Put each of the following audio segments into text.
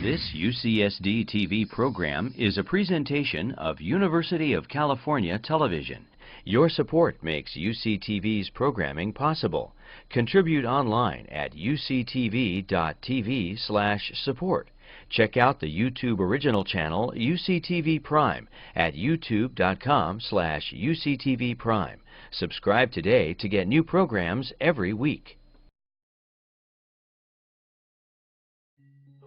This UCSD TV program is a presentation of University of California Television. Your support makes UCTV's programming possible. Contribute online at uctv.tv/support. Check out the YouTube original channel UCTV Prime at youtube.com/UCTV Prime. Subscribe today to get new programs every week.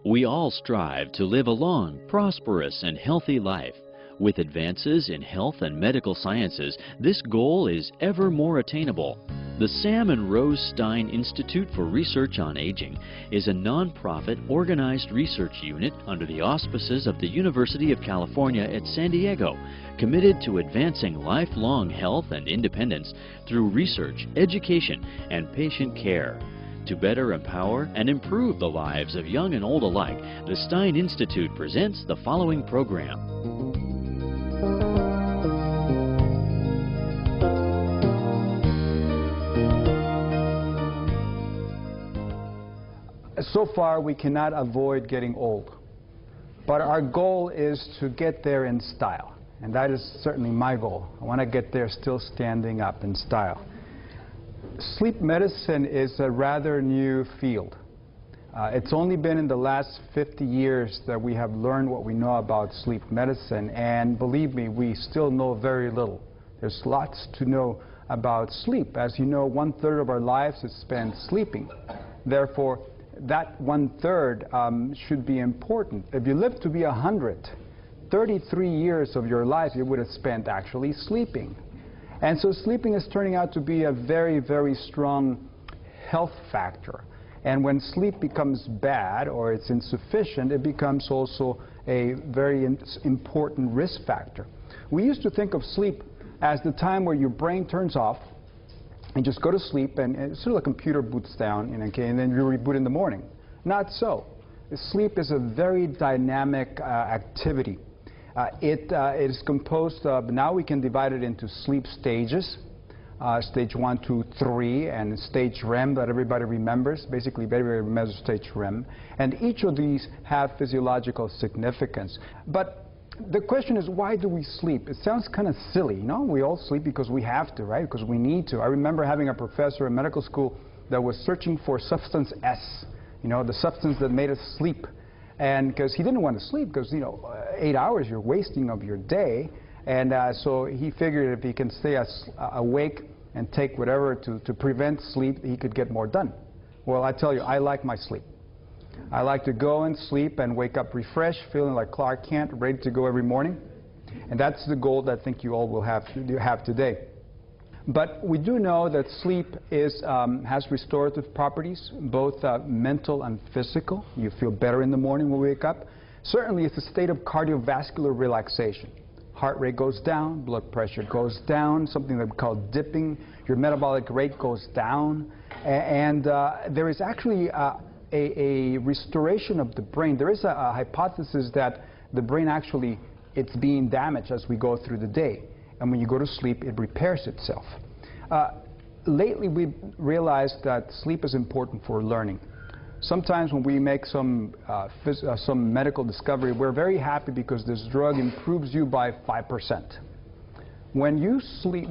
We all strive to live a long, prosperous, and healthy life. With advances in health and medical sciences, this goal is ever more attainable. The Sam and Rose Stein Institute for Research on Aging is a non-profit organized research unit under the auspices of the University of California at San Diego, committed to advancing lifelong health and independence through research, education, and patient care. To better empower and improve the lives of young and old alike, the Stein Institute presents the following program. So far, we cannot avoid getting old, but our goal is to get there in style, and that is certainly my goal. I want to get there still standing up in style. Sleep medicine is a rather new field. It's only been in the last 50 years that we have learned what we know about sleep medicine, and believe me, we still know very little. There's lots to know about sleep. As you know, 1/3 of our lives is spent sleeping. Therefore, that 1/3 should be important. If you live to be 100, 33 years of your life you would have spent actually sleeping. And so sleeping is turning out to be a very, very strong health factor. And when sleep becomes bad or it's insufficient, it becomes also a very important risk factor. We used to think of sleep as the time where your brain turns off and just go to sleep, and it's sort of like a computer boots down, and then you reboot in the morning. Not so. Sleep is a very dynamic activity. It is composed of, now we can divide it into sleep stages, stage 1, 2, 3, and stage REM that everybody remembers. Basically, everybody remembers stage REM. And each of these have physiological significance. But the question is, why do we sleep? It sounds kind of silly, you know? We all sleep because we have to, right? Because we need to. I remember having a professor in medical school that was searching for substance S, you know, the substance that made us sleep. And because he didn't want to sleep, because, you know, 8 hours you're wasting of your day. And so he figured if he can stay awake and take whatever to prevent sleep, he could get more done. Well, I tell you, I like my sleep. I like to go and sleep and wake up refreshed, feeling like Clark Kent, ready to go every morning. And that's the goal that I think you all will have today. But we do know that sleep has restorative properties, both mental and physical. You feel better in the morning when we wake up. Certainly, it's a state of cardiovascular relaxation. Heart rate goes down, blood pressure goes down, something that we call dipping. Your metabolic rate goes down. And there is actually a restoration of the brain. There is a hypothesis that the brain actually, it's being damaged as we go through the day. And when you go to sleep, it repairs itself. Lately, we've realized that sleep is important for learning. Sometimes when we make some medical discovery, we're very happy because this drug improves you by 5%. When you study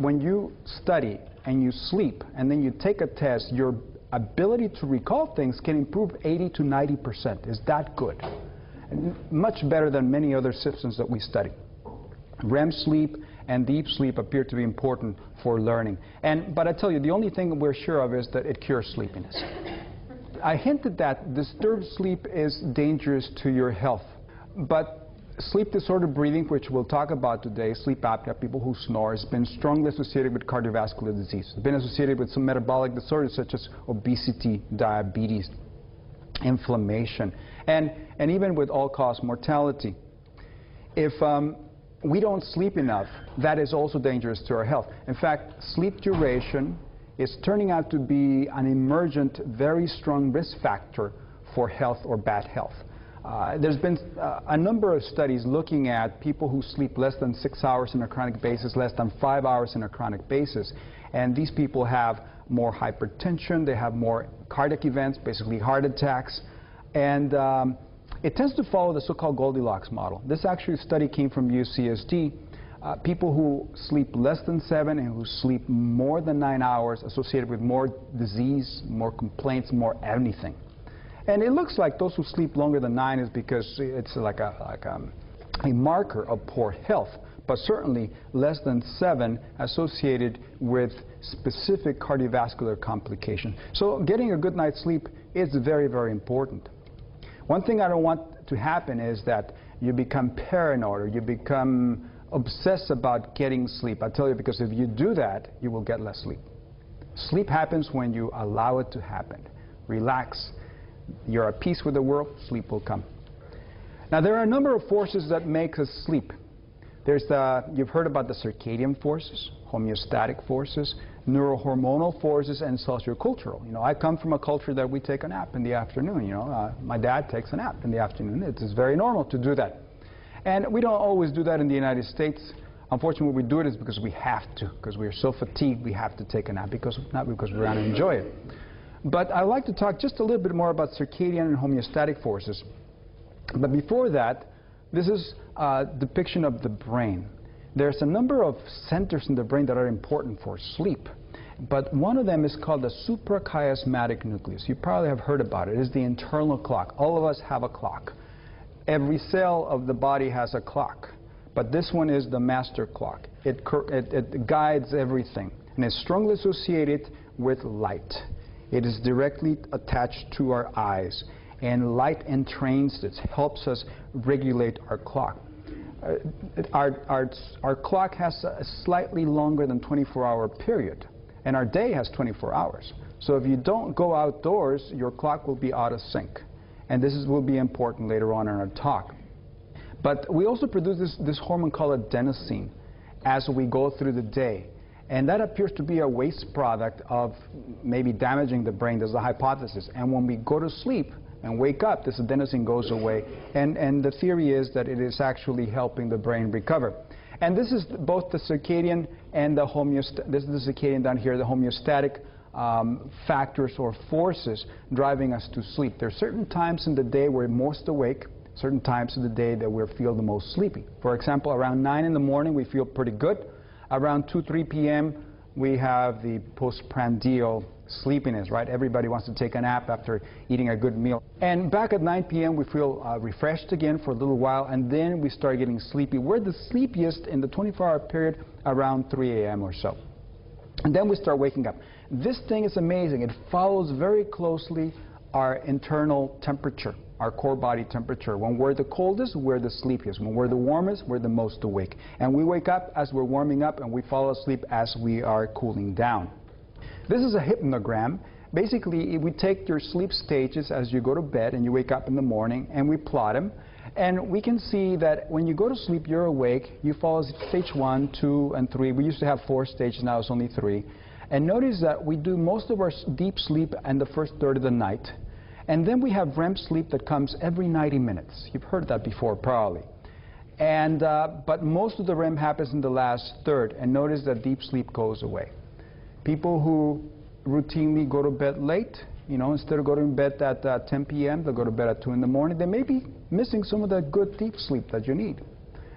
and you sleep, and then you take a test, your ability to recall things can improve 80 to 90%. Is that good? And much better than many other systems that we study. REM sleep and deep sleep appear to be important for learning. But I tell you, the only thing we're sure of is that it cures sleepiness. I hinted that disturbed sleep is dangerous to your health. But sleep disordered breathing, which we'll talk about today, sleep apnea, people who snore, has been strongly associated with cardiovascular disease. It's been associated with some metabolic disorders such as obesity, diabetes, inflammation, and even with all-cause mortality. If we don't sleep enough, that is also dangerous to our health. In fact, sleep duration is turning out to be an emergent, very strong risk factor for health or bad health. There's been a number of studies looking at people who sleep less than 6 hours on a chronic basis, less than 5 hours on a chronic basis. And these people have more hypertension, they have more cardiac events, basically heart attacks. And It tends to follow the so-called Goldilocks model. This actually study came from UCSD. People who sleep less than 7 and who sleep more than 9 hours associated with more disease, more complaints, more anything. And it looks like those who sleep longer than 9 is because it's like a marker of poor health, but certainly less than 7 associated with specific cardiovascular complication. So getting a good night's sleep is very, very important. One thing I don't want to happen is that you become paranoid or you become obsessed about getting sleep. I tell you, because if you do that, you will get less sleep. Sleep happens when you allow it to happen. Relax. You're at peace with the world, sleep will come. Now, there are a number of forces that make us sleep. There's you've heard about the circadian forces, homeostatic forces, neurohormonal forces, and sociocultural. You know, I come from a culture that we take a nap in the afternoon. You know, my dad takes a nap in the afternoon. It is very normal to do that. And we don't always do that in the United States. Unfortunately, we do it is because we have to, because we are so fatigued we have to take a nap, not because we want to enjoy it. But I'd like to talk just a little bit more about circadian and homeostatic forces. But before that, this is a depiction of the brain. There's a number of centers in the brain that are important for sleep. But one of them is called the suprachiasmatic nucleus. You probably have heard about it. It is the internal clock. All of us have a clock. Every cell of the body has a clock. But this one is the master clock. It guides everything. And it's strongly associated with light. It is directly attached to our eyes. And light entrains this, helps us regulate our clock. Our clock has a slightly longer than 24-hour period. And our day has 24 hours. So if you don't go outdoors, your clock will be out of sync. And this will be important later on in our talk. But we also produce this hormone called adenosine as we go through the day. And that appears to be a waste product of maybe damaging the brain. There's a hypothesis. And when we go to sleep and wake up, this adenosine goes away. And the theory is that it is actually helping the brain recover. And this is both the circadian and the homeostatic. This is the circadian down here, the homeostatic factors or forces driving us to sleep. There are certain times in the day we're most awake, certain times of the day that we feel the most sleepy. For example, around 9 in the morning we feel pretty good. Around 2, 3 p.m. we have the postprandial sleepiness, right? Everybody wants to take a nap after eating a good meal. And back at 9 p.m. we feel refreshed again for a little while, and then we start getting sleepy. We're the sleepiest in the 24-hour period around 3 a.m. or so. And then we start waking up. This thing is amazing. It follows very closely our internal temperature, our core body temperature. When we're the coldest, we're the sleepiest. When we're the warmest, we're the most awake. And we wake up as we're warming up, and we fall asleep as we are cooling down. This is a hypnogram. Basically, we take your sleep stages as you go to bed and you wake up in the morning, and we plot them. And we can see that when you go to sleep, you're awake. You fall asleep stage 1, 2, and 3. We used to have 4 stages, now it's only 3. And notice that we do most of our deep sleep in the first third of the night. And then we have REM sleep that comes every 90 minutes. You've heard that before, probably. And, but most of the REM happens in the last third. And notice that deep sleep goes away. People who routinely go to bed late, you know, instead of going to bed at 10 p.m., they'll go to bed at 2 in the morning. They may be missing some of that good deep sleep that you need,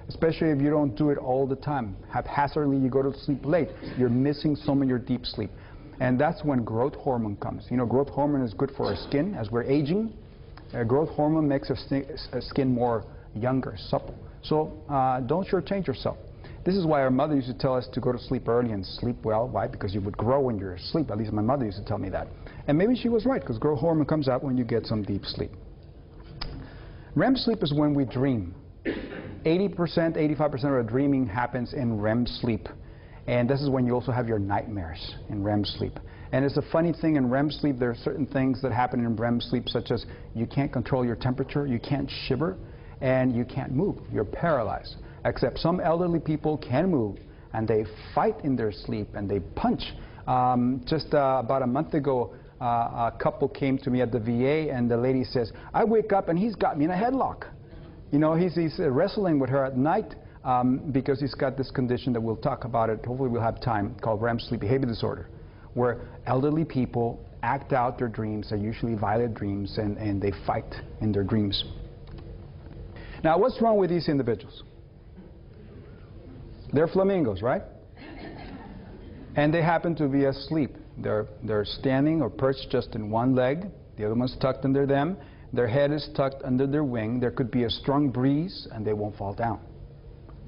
especially if you don't do it all the time. Haphazardly, you go to sleep late. You're missing some of your deep sleep. And that's when growth hormone comes. You know, growth hormone is good for our skin. As we're aging, growth hormone makes our skin more younger, supple. So don't shortchange yourself. This is why our mother used to tell us to go to sleep early and sleep well. Why? Because you would grow when you're asleep. At least my mother used to tell me that. And maybe she was right, because growth hormone comes out when you get some deep sleep. REM sleep is when we dream. 80%, 85% of our dreaming happens in REM sleep. And this is when you also have your nightmares in REM sleep. And it's a funny thing, in REM sleep there are certain things that happen in REM sleep, such as you can't control your temperature, you can't shiver, and you can't move. You're paralyzed. Except some elderly people can move, and they fight in their sleep, and they punch. Just about a month ago, a couple came to me at the VA, and the lady says, I wake up and he's got me in a headlock. You know, he's wrestling with her at night because he's got this condition that we'll talk about it, hopefully we'll have time, called REM sleep behavior disorder, where elderly people act out their dreams. They're usually violent dreams, and they fight in their dreams. Now, what's wrong with these individuals? They're flamingos, right? And they happen to be asleep. They're standing or perched just in one leg. The other one's tucked under them. Their head is tucked under their wing. There could be a strong breeze, and they won't fall down.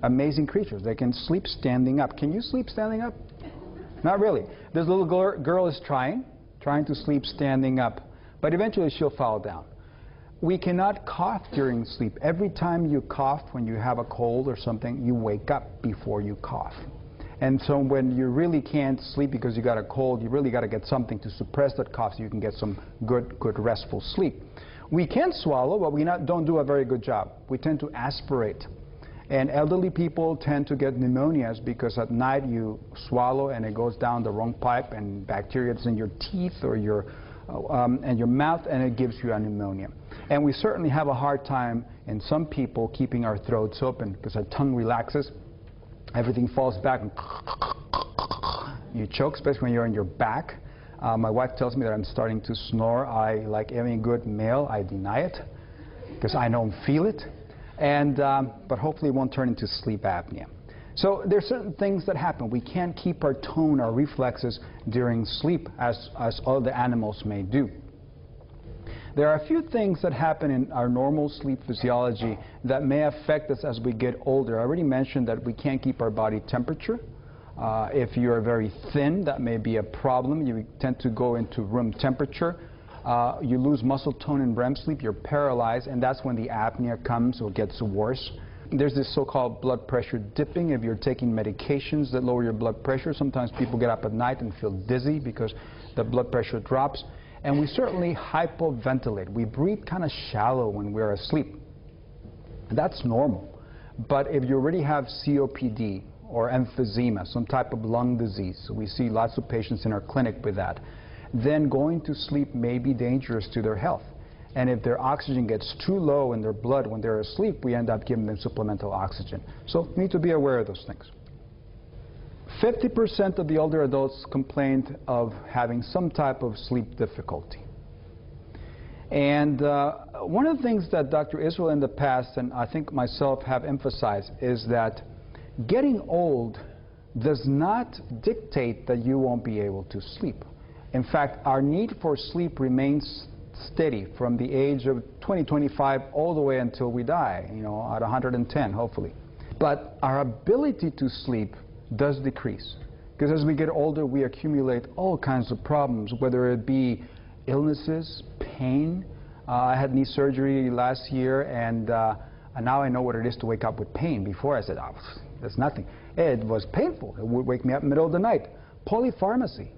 Amazing creatures. They can sleep standing up. Can you sleep standing up? Not really. This little girl is trying to sleep standing up, but eventually she'll fall down. We cannot cough during sleep. Every time you cough, when you have a cold or something, you wake up before you cough. And so when you really can't sleep because you got a cold, you really got to get something to suppress that cough so you can get some good restful sleep. We can swallow, but we don't do a very good job. We tend to aspirate. And elderly people tend to get pneumonias because at night you swallow and it goes down the wrong pipe and bacteria is in your teeth or your mouth, and it gives you a pneumonia. And we certainly have a hard time in some people keeping our throats open because our tongue relaxes, everything falls back, and you choke, especially when you're on your back. My wife tells me that I'm starting to snore. Like any good male, I deny it because I don't feel it. But hopefully it won't turn into sleep apnea. So there are certain things that happen. We can't keep our tone, our reflexes during sleep as all the animals may do. There are a few things that happen in our normal sleep physiology that may affect us as we get older. I already mentioned that we can't keep our body temperature. If you are very thin, that may be a problem. You tend to go into room temperature. You lose muscle tone in REM sleep, you're paralyzed, and that's when the apnea comes or gets worse. There's this so-called blood pressure dipping. If you're taking medications that lower your blood pressure, sometimes people get up at night and feel dizzy because the blood pressure drops. And we certainly hypoventilate. We breathe kind of shallow when we're asleep. That's normal. But if you already have COPD or emphysema, some type of lung disease, so we see lots of patients in our clinic with that, then going to sleep may be dangerous to their health. And if their oxygen gets too low in their blood when they're asleep, we end up giving them supplemental oxygen. So we need to be aware of those things. 50% of the older adults complained of having some type of sleep difficulty. And one of the things that Dr. Israel in the past, and I think myself, have emphasized is that getting old does not dictate that you won't be able to sleep. In fact, our need for sleep remains steady from the age of 20, 25 all the way until we die, you know, at 110, hopefully. But our ability to sleep does decrease, because as we get older, we accumulate all kinds of problems, whether it be illnesses, pain. I had knee surgery last year, and now I know what it is to wake up with pain. Before I said, oh, that's nothing. It was painful. It would wake me up in the middle of the night. Polypharmacy.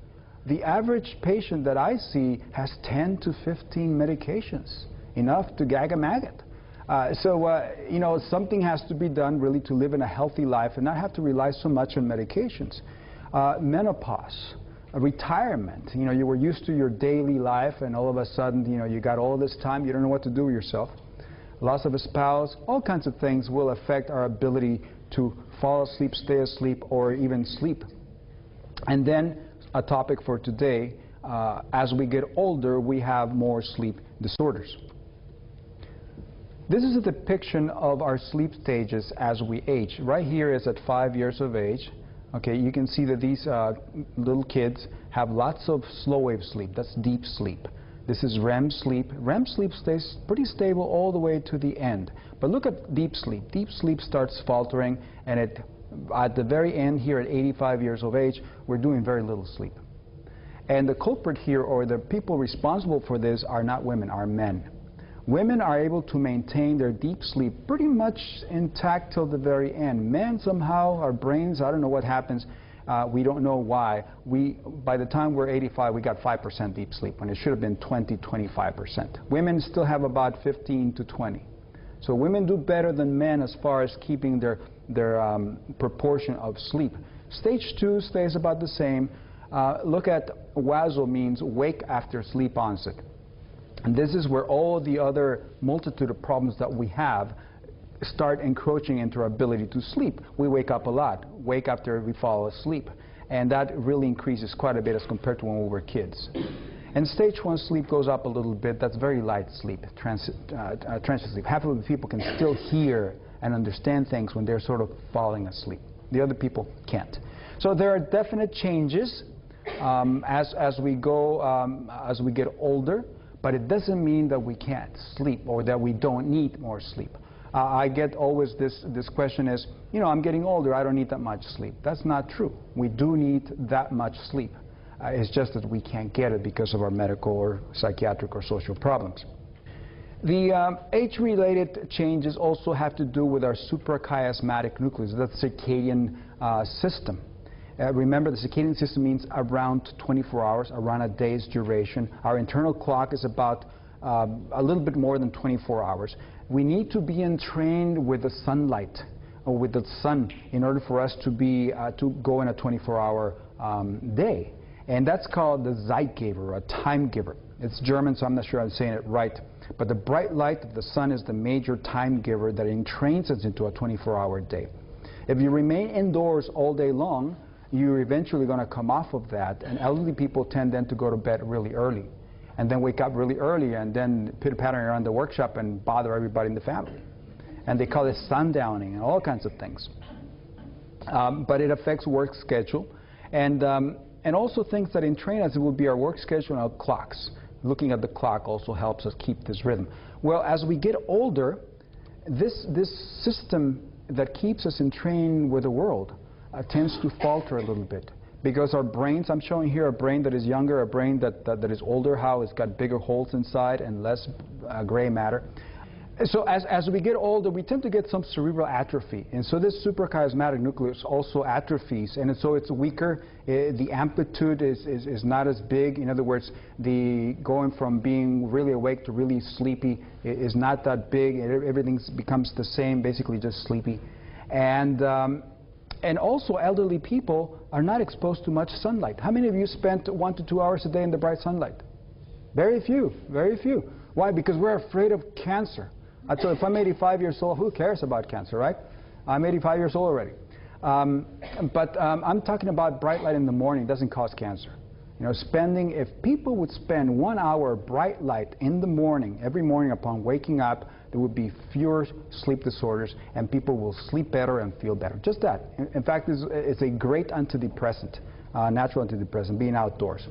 The average patient that I see has 10 to 15 medications, enough to gag a maggot. You know, something has to be done really to live in a healthy life and not have to rely so much on medications. Menopause, retirement. You know, you were used to your daily life, and all of a sudden, you know, you got all this time, you don't know what to do with yourself. Loss of a spouse, all kinds of things will affect our ability to fall asleep, stay asleep, or even sleep. And then a topic for today, as we get older, we have more sleep disorders. This is a depiction of our sleep stages as we age. Right here is at 5 years of age. Okay, you can see that these little kids have lots of slow wave sleep. That's deep sleep. This is REM sleep. REM sleep stays pretty stable all the way to the end. But look at deep sleep. Deep sleep starts faltering, and at the very end here at 85 years of age, we're doing very little sleep. And the culprit here, or the people responsible for this, are not women, are men. Women are able to maintain their deep sleep pretty much intact till the very end. Men, somehow, our brains, I don't know what happens, we don't know why. By the time we're 85, we got 5% deep sleep, when it should have been 20, 25%. Women still have about 15 to 20. So women do better than men as far as keeping their proportion of sleep. Stage 2 stays about the same. Look at WASO, means wake after sleep onset. And this is where all the other multitude of problems that we have start encroaching into our ability to sleep. We wake up a lot, wake after we fall asleep. And that really increases quite a bit as compared to when we were kids. And stage 1 sleep goes up a little bit. That's very light sleep, transient sleep. Half of the people can still hear and understand things when they're sort of falling asleep. The other people can't. So there are definite changes as we get older, but it doesn't mean that we can't sleep or that we don't need more sleep. I get always this question is, you know, I'm getting older, I don't need that much sleep. That's not true. We do need that much sleep. It's just that we can't get it because of our medical or psychiatric or social problems. The age-related changes also have to do with our suprachiasmatic nucleus, that's circadian system. Remember, the circadian system means around 24 hours, around a day's duration. Our internal clock is about a little bit more than 24 hours. We need to be entrained with the sunlight or with the sun in order for us to go in a 24-hour day. And that's called the Zeitgeber, or a time giver. It's German, so I'm not sure I'm saying it right. But the bright light of the sun is the major time giver that entrains us into a 24-hour day. If you remain indoors all day long, you're eventually going to come off of that, and elderly people tend then to go to bed really early and then wake up really early and then pitter-patter around the workshop and bother everybody in the family. And they call it sundowning and all kinds of things. But it affects work schedule, and also things that entrain us will be our work schedule and our clocks. Looking at the clock also helps us keep this rhythm. Well, as we get older, this system that keeps us entrained with the world tends to falter a little bit, because our brains, I'm showing here a brain that is younger, a brain that is older, how it's got bigger holes inside and less gray matter. So as we get older, we tend to get some cerebral atrophy, and so this suprachiasmatic nucleus also atrophies, and so it's weaker. The amplitude is not as big. In other words, the going from being really awake to really sleepy is not that big. Everything becomes the same, basically just sleepy. And also elderly people are not exposed to much sunlight. How many of you spent 1 to 2 hours a day in the bright sunlight? Very few, very few. Why? Because we're afraid of cancer. I tell you, if I'm 85 years old, who cares about cancer, right? I'm 85 years old already. But I'm talking about bright light in the morning. It doesn't cause cancer. You know, if people would spend 1 hour bright light in the morning, every morning upon waking up, there would be fewer sleep disorders, and people will sleep better and feel better. Just that. In fact, it's a great antidepressant, natural antidepressant, being outdoors.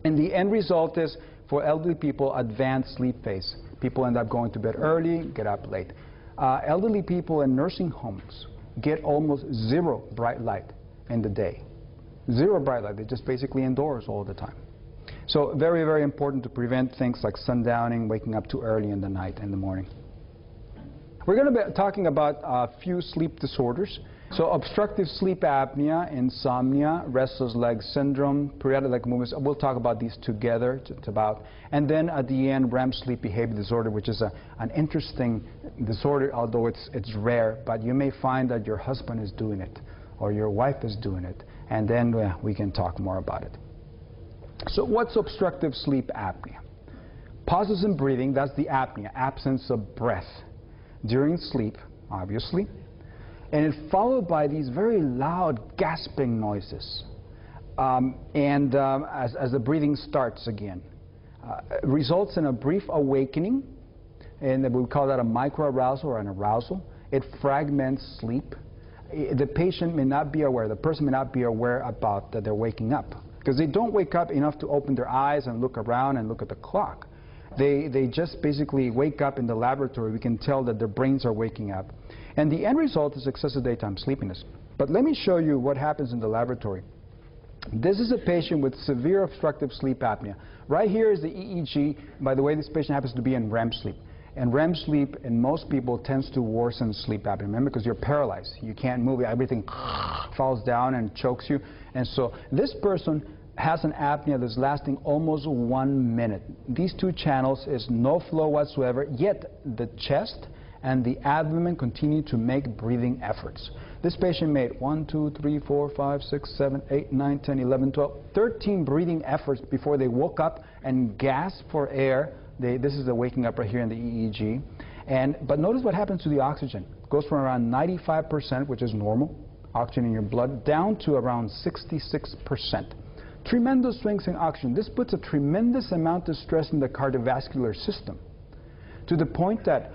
And the end result is, for elderly people, advanced sleep phase. People end up going to bed early, get up late. Elderly people in nursing homes get almost zero bright light in the day. Zero bright light. They're just basically indoors all the time. So very, very important to prevent things like sundowning, waking up too early in the night and the morning. We're going to be talking about a few sleep disorders. So obstructive sleep apnea, insomnia, restless leg syndrome, periodic leg movements. We'll talk about these together, and then at the end, REM sleep behavior disorder, which is an interesting disorder, although it's rare, but you may find that your husband is doing it or your wife is doing it, and then we can talk more about it. So what's obstructive sleep apnea? Pauses in breathing, that's the apnea, absence of breath during sleep, obviously. And it's followed by these very loud gasping noises as the breathing starts again. Results in a brief awakening, and we call that a microarousal or an arousal. It fragments sleep. The patient may not be aware, the person may not be aware about that they're waking up, because they don't wake up enough to open their eyes and look around and look at the clock. They just basically wake up in the laboratory. We can tell that their brains are waking up. And the end result is excessive daytime sleepiness. But let me show you what happens in the laboratory. This is a patient with severe obstructive sleep apnea. Right here is the EEG. By the way, this patient happens to be in REM sleep. And REM sleep in most people tends to worsen sleep apnea. Remember, because you're paralyzed. You can't move. Everything falls down and chokes you. And so this person has an apnea that's lasting almost 1 minute. These two channels is no flow whatsoever, yet the chest and the abdomen continue to make breathing efforts. This patient made 1, 2, 3, 4, 5, 6, 7, 8, 9, 10, 11, 12, 13 breathing efforts before they woke up and gasped for air. This is the waking up right here in the EEG. But notice what happens to the oxygen. It goes from around 95%, which is normal, oxygen in your blood, down to around 66%. Tremendous swings in oxygen. This puts a tremendous amount of stress in the cardiovascular system, to the point that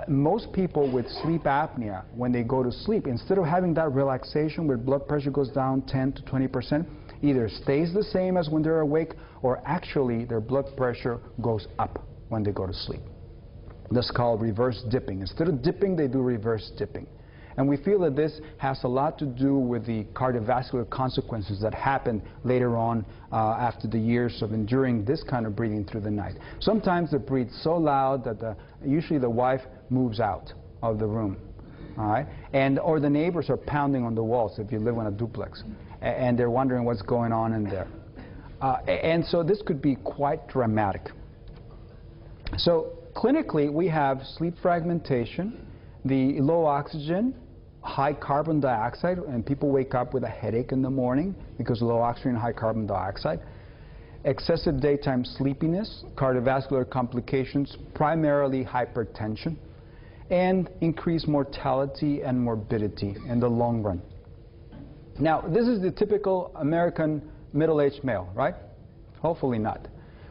most people with sleep apnea, when they go to sleep, instead of having that relaxation where blood pressure goes down 10 to 20%, either stays the same as when they're awake, or actually their blood pressure goes up when they go to sleep. That's called reverse dipping. Instead of dipping, they do reverse dipping. And we feel that this has a lot to do with the cardiovascular consequences that happen later on after the years of enduring this kind of breathing through the night. Sometimes they breathe so loud that usually the wife moves out of the room, all right? Or the neighbors are pounding on the walls if you live in a duplex, and they're wondering what's going on in there. And so this could be quite dramatic. So clinically, we have sleep fragmentation, the low oxygen, high carbon dioxide, and people wake up with a headache in the morning because of low oxygen and high carbon dioxide. Excessive daytime sleepiness, cardiovascular complications, primarily hypertension, and increased mortality and morbidity in the long run. Now, this is the typical American middle-aged male, right? Hopefully not.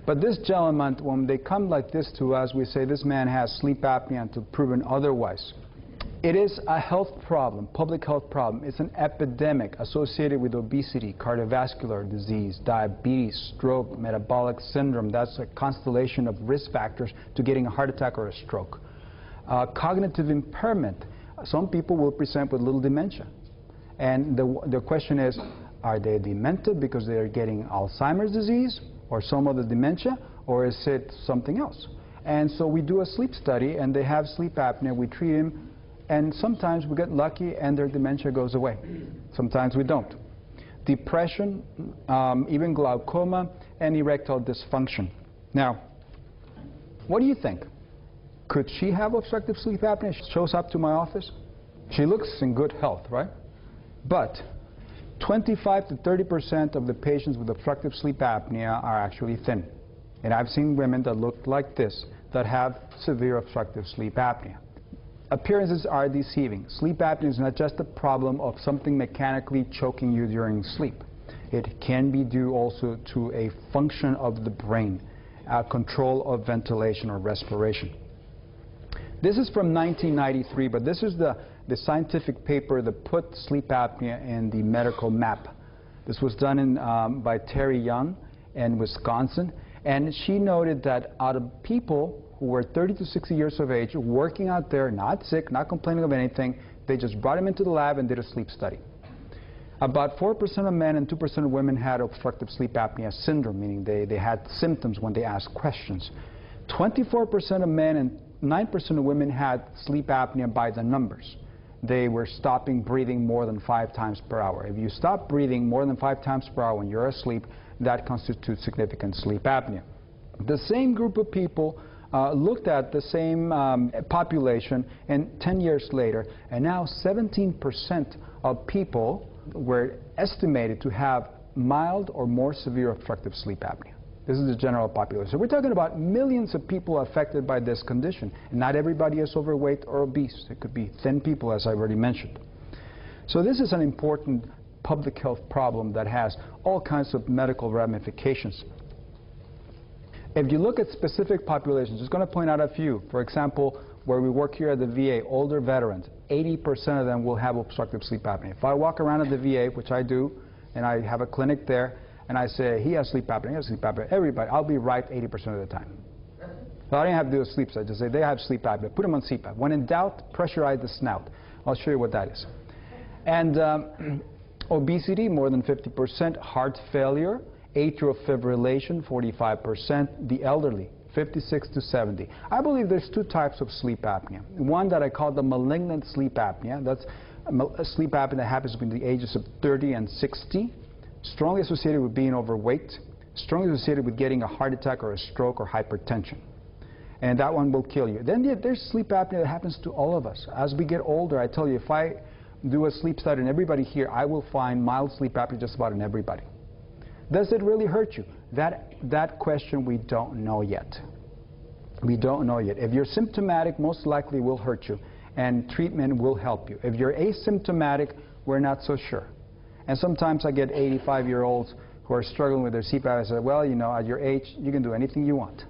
But this gentleman, when they come like this to us, we say this man has sleep apnea until proven otherwise. It is a health problem, public health problem. It's an epidemic associated with obesity, cardiovascular disease, diabetes, stroke, metabolic syndrome. That's a constellation of risk factors to getting a heart attack or a stroke. Cognitive impairment. Some people will present with little dementia. And the question is, are they demented because they are getting Alzheimer's disease or some other dementia, or is it something else? And so we do a sleep study, and they have sleep apnea. We treat them. And sometimes we get lucky and their dementia goes away. Sometimes we don't. Depression, even glaucoma, and erectile dysfunction. Now, what do you think? Could she have obstructive sleep apnea? She shows up to my office. She looks in good health, right? But 25 to 30% of the patients with obstructive sleep apnea are actually thin. And I've seen women that look like this that have severe obstructive sleep apnea. Appearances are deceiving. Sleep apnea is not just a problem of something mechanically choking you during sleep. It can be due also to a function of the brain, control of ventilation or respiration. This is from 1993, but this is the scientific paper that put sleep apnea in the medical map. This was done by Terry Young in Wisconsin, and she noted that out of people who were 30 to 60 years of age, working out there, not sick, not complaining of anything, they just brought them into the lab and did a sleep study. About 4% of men and 2% of women had obstructive sleep apnea syndrome, meaning they had symptoms when they asked questions. 24% of men and 9% of women had sleep apnea by the numbers. They were stopping breathing more than 5 times per hour. If you stop breathing more than 5 times per hour when you're asleep, that constitutes significant sleep apnea. The same group of people looked at the same population, and 10 years later, and now 17% of people were estimated to have mild or more severe obstructive sleep apnea. This is the general population. So we're talking about millions of people affected by this condition. And not everybody is overweight or obese. It could be thin people, as I already mentioned. So this is an important public health problem that has all kinds of medical ramifications. If you look at specific populations, just going to point out a few. For example, where we work here at the VA, older veterans, 80% of them will have obstructive sleep apnea. If I walk around at the VA, which I do, and I have a clinic there, and I say, he has sleep apnea, he has sleep apnea, everybody, I'll be right 80% of the time. So I don't have to do a sleep study, just say, they have sleep apnea, put them on CPAP. When in doubt, pressurize the snout. I'll show you what that is. And obesity, more than 50%, heart failure, atrial fibrillation, 45%, the elderly, 56 to 70. I believe there's 2 types of sleep apnea. One that I call the malignant sleep apnea. That's a sleep apnea that happens between the ages of 30 and 60, strongly associated with being overweight, strongly associated with getting a heart attack or a stroke or hypertension. And that one will kill you. Then there's sleep apnea that happens to all of us. As we get older, I tell you, if I do a sleep study on everybody here, I will find mild sleep apnea just about in everybody. Does it really hurt you? That question we don't know yet. We don't know yet. If you're symptomatic, most likely will hurt you, and treatment will help you. If you're asymptomatic, we're not so sure. And sometimes I get 85-year-olds who are struggling with their CPAP. I said, well, you know, at your age, you can do anything you want.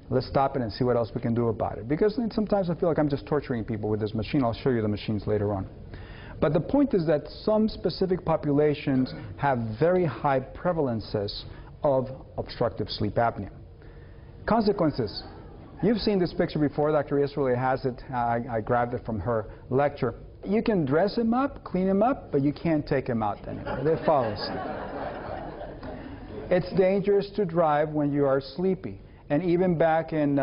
Let's stop it and see what else we can do about it. Because sometimes I feel like I'm just torturing people with this machine. I'll show you the machines later on. But the point is that some specific populations have very high prevalences of obstructive sleep apnea. Consequences. You've seen this picture before. Dr. Israeli has it. I grabbed it from her lecture. You can dress him up, clean him up, but you can't take him out anymore. They fall asleep. It's dangerous to drive when you are sleepy. And even back in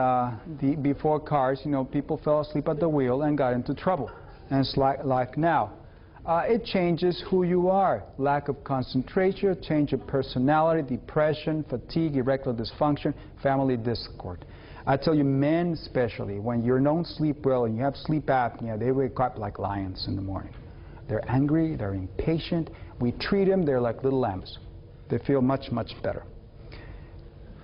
before cars, you know, people fell asleep at the wheel and got into trouble. And it's like now. It changes who you are. Lack of concentration, change of personality, depression, fatigue, erectile dysfunction, family discord. I tell you, men especially, when you don't sleep well and you have sleep apnea, they wake up like lions in the morning. They're angry, they're impatient. We treat them, they're like little lambs. They feel much, much better.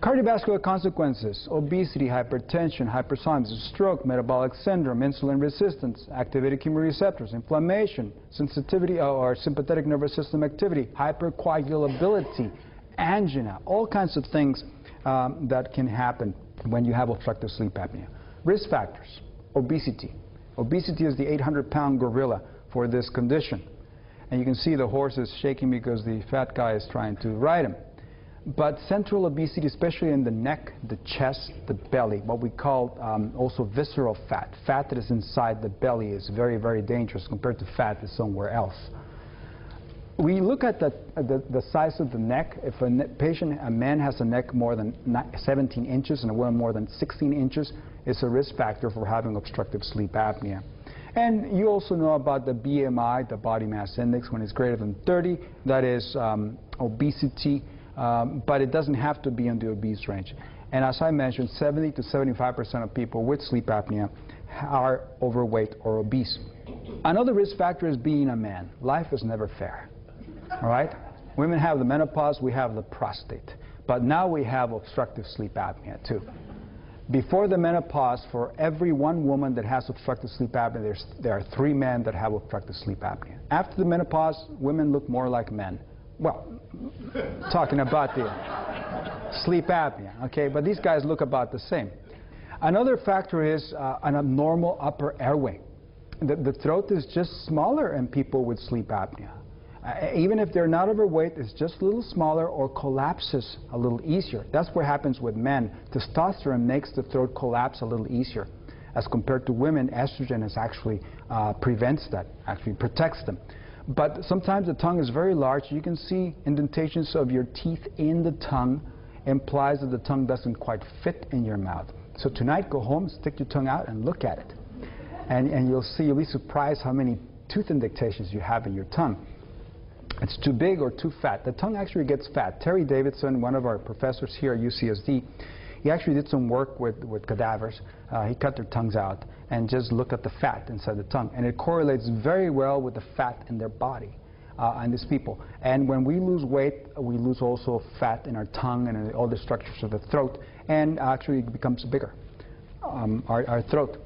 Cardiovascular consequences: obesity, hypertension, hypersomnia, stroke, metabolic syndrome, insulin resistance, activated chemoreceptors, inflammation, sensitivity or sympathetic nervous system activity, hypercoagulability, angina, all kinds of things that can happen when you have obstructive sleep apnea. Risk factors: obesity. Obesity is the 800-pound gorilla for this condition. And you can see the horse is shaking because the fat guy is trying to ride him. But central obesity, especially in the neck, the chest, the belly, what we call also visceral fat. Fat that is inside the belly is very, very dangerous compared to fat that's somewhere else. We look at the size of the neck. If a man has a neck more than 17 inches and a woman more than 16 inches, it's a risk factor for having obstructive sleep apnea. And you also know about the BMI, the body mass index, when it's greater than 30. That is obesity. But it doesn't have to be in the obese range. And as I mentioned, 70 to 75% of people with sleep apnea are overweight or obese. Another risk factor is being a man. Life is never fair. All right? Women have the menopause, we have the prostate. But now we have obstructive sleep apnea too. Before the menopause, for every one woman that has obstructive sleep apnea, there are 3 men that have obstructive sleep apnea. After the menopause, women look more like men. Well, talking about the sleep apnea, okay? But these guys look about the same. Another factor is an abnormal upper airway. The throat is just smaller in people with sleep apnea. Even if they're not overweight, it's just a little smaller or collapses a little easier. That's what happens with men. Testosterone makes the throat collapse a little easier. As compared to women, estrogen is actually prevents that, actually protects them. But sometimes the tongue is very large. You can see indentations of your teeth in the tongue. Implies that the tongue doesn't quite fit in your mouth. So tonight, go home, stick your tongue out, and look at it. And you'll be surprised how many tooth indentations you have in your tongue. It's too big or too fat. The tongue actually gets fat. Terry Davidson, one of our professors here at UCSD, he actually did some work with cadavers. He cut their tongues out and just looked at the fat inside the tongue. And it correlates very well with the fat in their body, in these people. And when we lose weight, we lose also fat in our tongue and in all the structures of the throat, and actually it becomes bigger, our throat.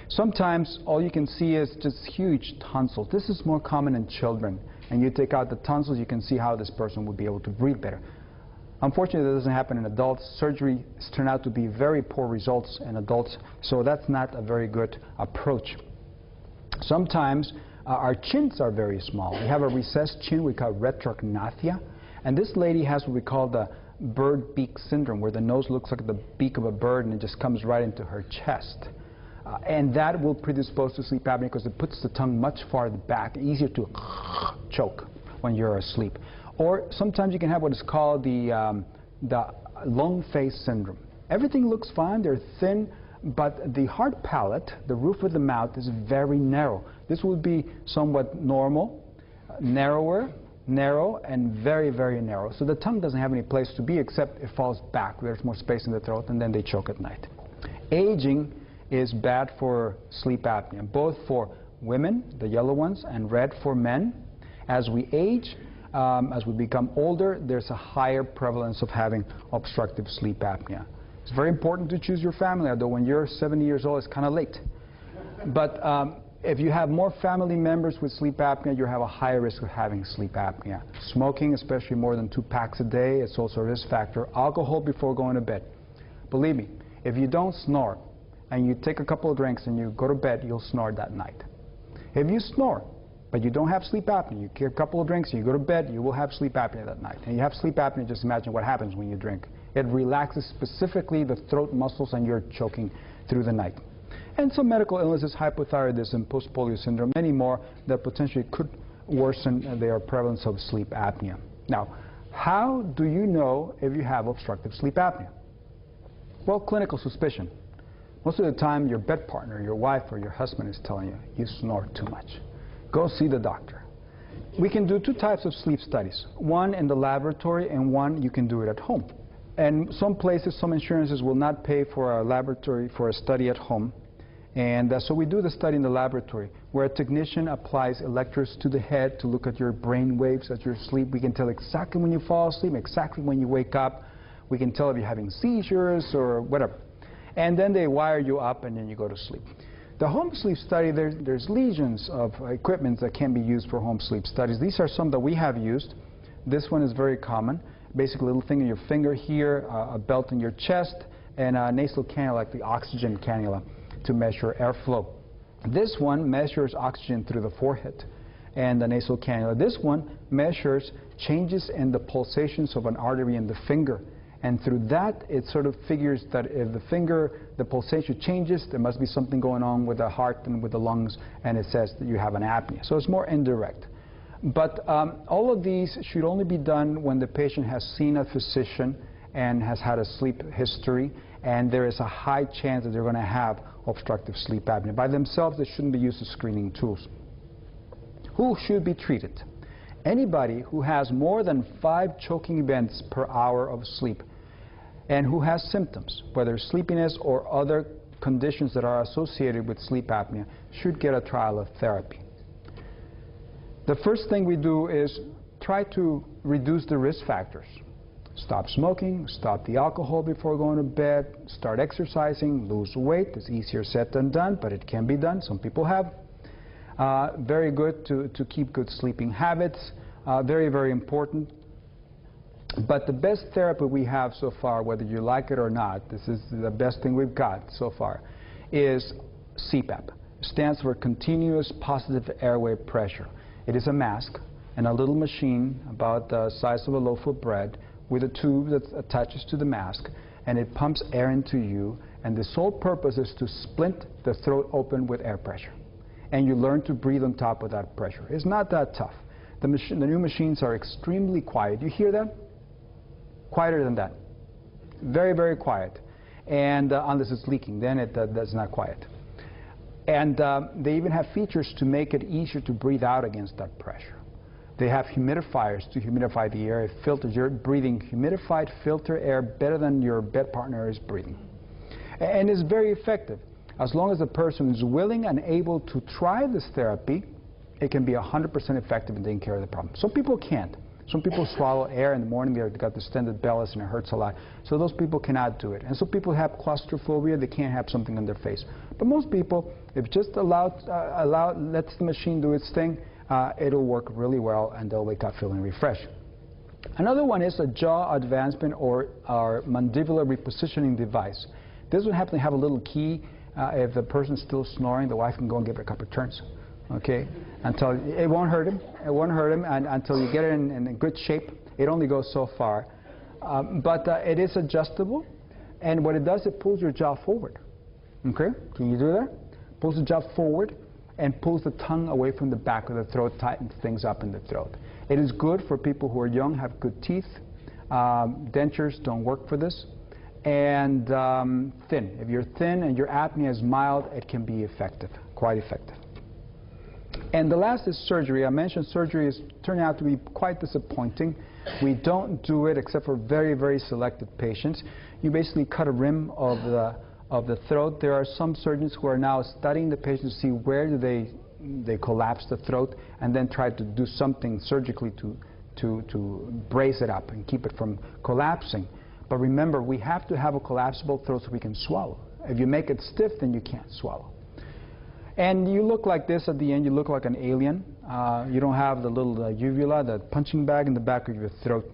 Sometimes all you can see is just huge tonsils. This is more common in children. And you take out the tonsils, you can see how this person would be able to breathe better. Unfortunately, that doesn't happen in adults. Surgery turn out to be very poor results in adults, so that's not a very good approach. Sometimes our chins are very small. We have a recessed chin we call retrognathia, and this lady has what we call the bird beak syndrome, where the nose looks like the beak of a bird and it just comes right into her chest. And that will predispose to sleep apnea because it puts the tongue much farther back, easier to choke when you're asleep. Or sometimes you can have what is called the long face syndrome. Everything looks fine, they're thin, but the hard palate, the roof of the mouth, is very narrow. This would be somewhat normal, narrower, narrow, and very, very narrow. So the tongue doesn't have any place to be except it falls back. There's more space in the throat, and then they choke at night. Aging is bad for sleep apnea, both for women, the yellow ones, and red for men. As we age, as we become older, there's a higher prevalence of having obstructive sleep apnea. It's very important to choose your family, although when you're 70 years old, it's kind of late. But If you have more family members with sleep apnea, you have a higher risk of having sleep apnea. Smoking, especially more than 2 packs a day, it's also a risk factor. Alcohol before going to bed. Believe me, if you don't snore and you take a couple of drinks and you go to bed, you'll snore that night. If you snore, but you don't have sleep apnea, you get a couple of drinks and you go to bed, you will have sleep apnea that night. And you have sleep apnea, just imagine what happens when you drink. It relaxes specifically the throat muscles and you're choking through the night. And some medical illnesses, hypothyroidism, post-polio syndrome, many more that potentially could worsen their prevalence of sleep apnea. Now, how do you know if you have obstructive sleep apnea? Well, clinical suspicion. Most of the time, your bed partner, your wife or your husband is telling you, you snore too much. Go see the doctor. We can do 2 types of sleep studies. One in the laboratory and one you can do it at home. And some places, some insurances will not pay for a laboratory, for a study at home. And so we do the study in the laboratory, where a technician applies electrodes to the head to look at your brain waves as you sleep. We can tell exactly when you fall asleep, exactly when you wake up. We can tell if you're having seizures or whatever. And then they wire you up and then you go to sleep. The home sleep study, there's legions of equipment that can be used for home sleep studies. These are some that we have used. This one is very common. Basically, a little thing in your finger here, a belt in your chest, and a nasal cannula, like the oxygen cannula, to measure airflow. This one measures oxygen through the forehead and the nasal cannula. This one measures changes in the pulsations of an artery in the finger. And through that, it sort of figures that if the pulsation changes, there must be something going on with the heart and with the lungs, and it says that you have an apnea. So it's more indirect. But all of these should only be done when the patient has seen a physician and has had a sleep history, and there is a high chance that they're going to have obstructive sleep apnea. By themselves, they shouldn't be used as screening tools. Who should be treated? Anybody who has more than 5 choking events per hour of sleep and who has symptoms, whether sleepiness or other conditions that are associated with sleep apnea, should get a trial of therapy. The first thing we do is try to reduce the risk factors. Stop smoking, stop the alcohol before going to bed, start exercising, lose weight. It's easier said than done, but it can be done. Some people have. Very good to keep good sleeping habits. Very, very important. But the best therapy we have so far, whether you like it or not, this is the best thing we've got so far, is CPAP. It stands for Continuous Positive Airway Pressure. It is a mask and a little machine about the size of a loaf of bread with a tube that attaches to the mask, and it pumps air into you, and the sole purpose is to splint the throat open with air pressure. And you learn to breathe on top of that pressure. It's not that tough. The new machines are extremely quiet. You hear that? Quieter than that. Very, very quiet. And unless it's leaking, then that's not quiet. And they even have features to make it easier to breathe out against that pressure. They have humidifiers to humidify the air. It filters. You're breathing humidified filter air better than your bed partner is breathing. And it's very effective. As long as the person is willing and able to try this therapy, it can be 100% effective in taking care of the problem. Some people can't. Some people swallow air in the morning, they've got distended bellies and it hurts a lot. So those people cannot do it. And some people have claustrophobia, they can't have something on their face. But most people, if just lets the machine do its thing, it'll work really well and they'll wake up feeling refreshed. Another one is a jaw advancement or our mandibular repositioning device. This would happen to have a little key. If the person's still snoring, the wife can go and give it a couple of turns. Okay, until it won't hurt him. It won't hurt him, and until you get it in good shape. It only goes so far, but it is adjustable, and what it does, it pulls your jaw forward. Okay, can you do that? Pulls the jaw forward and pulls the tongue away from the back of the throat, tightens things up in the throat. It is good for people who are young, have good teeth. Dentures don't work for this. And thin. If you're thin and your apnea is mild, it can be effective, quite effective. And the last is surgery. I mentioned surgery is turning out to be quite disappointing. We don't do it except for very, very selected patients. You basically cut a rim of the throat. There are some surgeons who are now studying the patient to see where do they collapse the throat and then try to do something surgically to brace it up and keep it from collapsing. But remember, we have to have a collapsible throat so we can swallow. If you make it stiff, then you can't swallow. And you look like this at the end. You look like an alien. You don't have the little uvula, the punching bag in the back of your throat.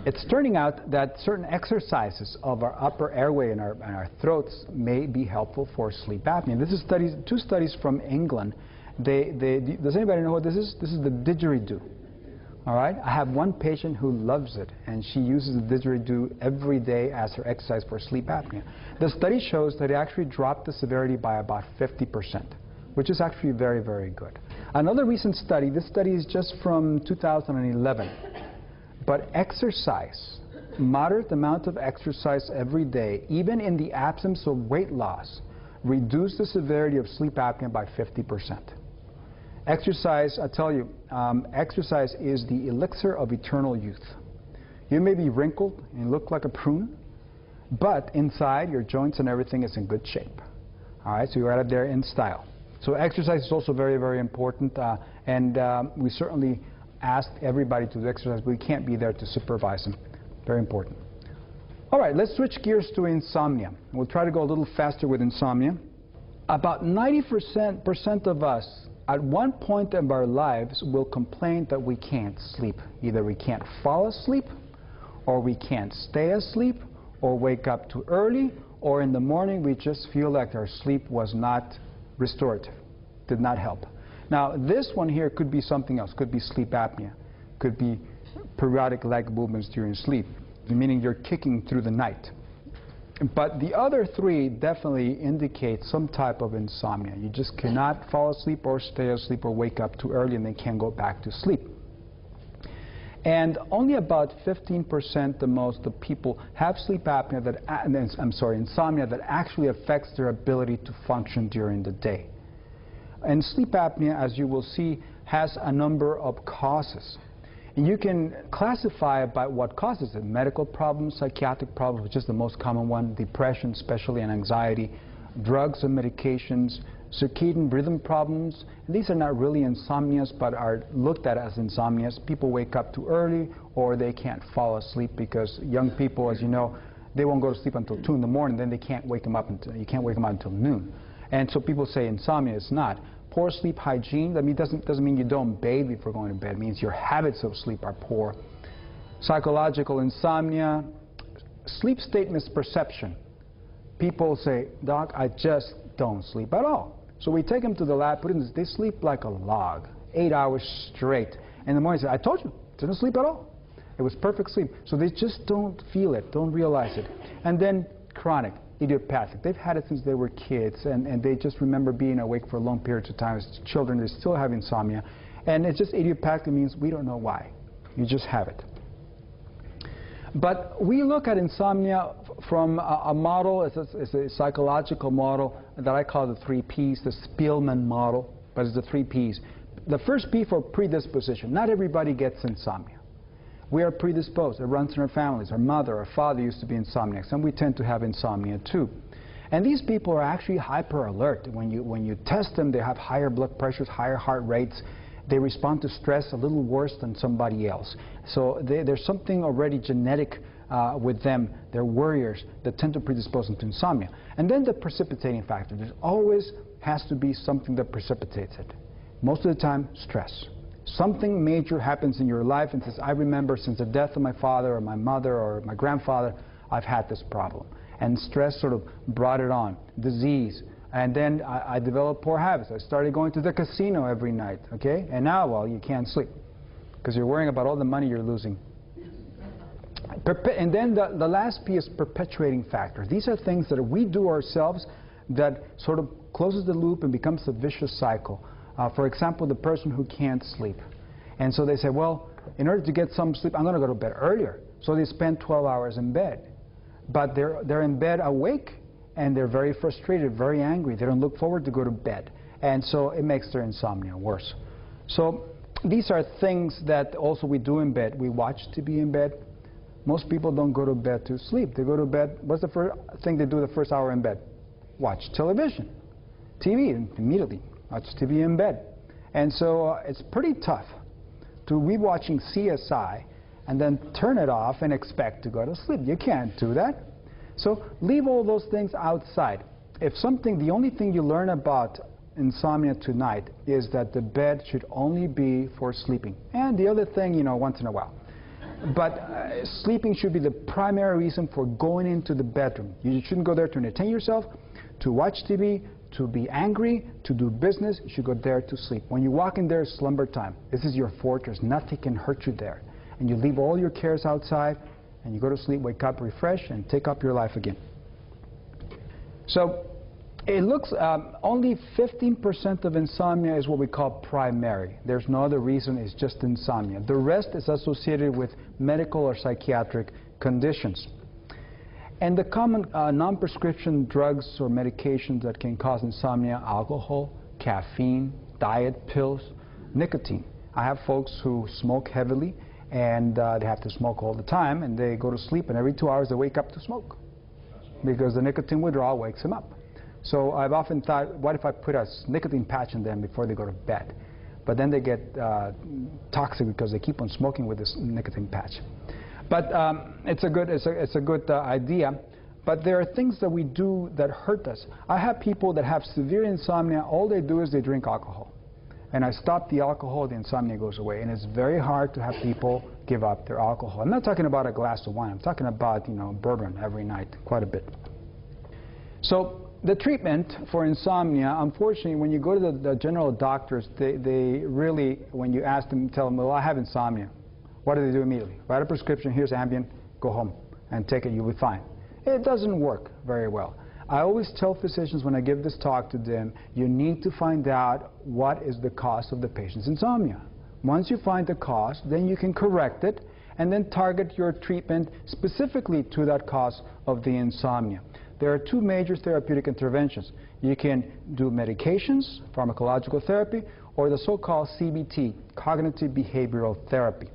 It's turning out that certain exercises of our upper airway and our throats may be helpful for sleep apnea. This is two studies from England. Does anybody know what this is? This is the didgeridoo. All right? I have one patient who loves it, and she uses the didgeridoo every day as her exercise for sleep apnea. The study shows that it actually dropped the severity by about 50%, which is actually very, very good. Another recent study, this study is just from 2011, but exercise, moderate amount of exercise every day, even in the absence of weight loss, reduced the severity of sleep apnea by 50%. Exercise, I tell you, exercise is the elixir of eternal youth. You may be wrinkled and look like a prune, but inside your joints and everything is in good shape. All right, so you're out there in style. So exercise is also very, very important, and we certainly ask everybody to do exercise, but we can't be there to supervise them. Very important. All right, let's switch gears to insomnia. We'll try to go a little faster with insomnia. About 90% of us at one point of our lives will complain that we can't sleep. Either we can't fall asleep, or we can't stay asleep, or wake up too early, or in the morning we just feel like our sleep was not restorative, did not help. Now this one here could be something else, could be sleep apnea, could be periodic leg movements during sleep, meaning you're kicking through the night. But the other three definitely indicate some type of insomnia. You just cannot fall asleep or stay asleep or wake up too early and then can't go back to sleep. And only about 15% the most of people have sleep apnea that, insomnia that actually affects their ability to function during the day. And sleep apnea, as you will see, has a number of causes. And you can classify it by what causes it. Medical problems, psychiatric problems, which is the most common one, depression especially, and anxiety, drugs and medications, circadian rhythm problems. And these are not really insomnias, but are looked at as insomnias. People wake up too early, or they can't fall asleep because young people, as you know, they won't go to sleep until 2 in the morning, then they can't wake them up until, you can't wake them up until noon. And so people say insomnia. It's not. Poor sleep hygiene, I mean, doesn't mean you don't bathe before going to bed. It means your habits of sleep are poor. Psychological insomnia, sleep state misperception. People say, Doc, I just don't sleep at all. So we take them to the lab, put in this, they sleep like a log, 8 hours straight. And in the morning they say, I told you, didn't sleep at all. It was perfect sleep. So they just don't feel it, don't realize it. And then chronic, idiopathic. They've had it since they were kids, and they just remember being awake for long periods of time. As children, they still have insomnia. And it's just idiopathic means we don't know why. You just have it. But we look at insomnia from a model, it's a psychological model that I call the 3 Ps, the Spielman model, but it's the 3 Ps. The first P for predisposition. Not everybody gets insomnia. We are predisposed. It runs in our families. Our mother, our father used to be insomniacs, and we tend to have insomnia too. And these people are actually hyper alert. When you test them, they have higher blood pressures, higher heart rates. They respond to stress a little worse than somebody else. So there's something already genetic with them. They're worriers that tend to predispose them to insomnia. And then the precipitating factor. There always has to be something that precipitates it. Most of the time, stress. Something major happens in your life and says, I remember since the death of my father or my mother or my grandfather, I've had this problem. And stress sort of brought it on. Disease. And then I developed poor habits. I started going to the casino every night, okay? And now, well, you can't sleep because you're worrying about all the money you're losing. And then the last P is perpetuating factor. These are things that we do ourselves that sort of closes the loop and becomes a vicious cycle. For example, the person who can't sleep. And so they say, well, in order to get some sleep, I'm going to go to bed earlier. So they spend 12 hours in bed. But they're in bed awake, and they're very frustrated, very angry. They don't look forward to go to bed. And so it makes their insomnia worse. So these are things that also we do in bed. We watch TV in bed. Most people don't go to bed to sleep. They go to bed, what's the first thing they do the first hour in bed? Watch television. TV, immediately. Watch TV in bed. And so it's pretty tough to be watching CSI and then turn it off and expect to go to sleep. You can't do that. So leave all those things outside. If something, the only thing you learn about insomnia tonight is that the bed should only be for sleeping. And the other thing, you know, once in a while. But sleeping should be the primary reason for going into the bedroom. You shouldn't go there to entertain yourself, to watch TV, to be angry, to do business. You should go there to sleep. When you walk in there, it's slumber time. This is your fortress. Nothing can hurt you there. And you leave all your cares outside, and you go to sleep, wake up, refresh, and take up your life again. So it looks only 15% of insomnia is what we call primary. There's no other reason, it's just insomnia. The rest is associated with medical or psychiatric conditions. And the common non-prescription drugs or medications that can cause insomnia: alcohol, caffeine, diet pills, nicotine. I have folks who smoke heavily, and they have to smoke all the time, and they go to sleep, and every 2 hours they wake up to smoke because the nicotine withdrawal wakes them up. So I've often thought, what if I put a nicotine patch in them before they go to bed? But then they get toxic because they keep on smoking with this nicotine patch. But it's a good idea. But there are things that we do that hurt us. I have people that have severe insomnia. All they do is they drink alcohol. And I stop the alcohol, the insomnia goes away. And it's very hard to have people give up their alcohol. I'm not talking about a glass of wine. I'm talking about, you know, bourbon every night, quite a bit. So the treatment for insomnia, unfortunately, when you go to the general doctors, they really, when you ask them, tell them, well, I have insomnia. What do they do immediately? Write a prescription, here's Ambien, go home and take it, you'll be fine. It doesn't work very well. I always tell physicians when I give this talk to them, you need to find out what is the cause of the patient's insomnia. Once you find the cause, then you can correct it and then target your treatment specifically to that cause of the insomnia. There are two major therapeutic interventions. You can do medications, pharmacological therapy, or the so-called CBT, cognitive behavioral therapy.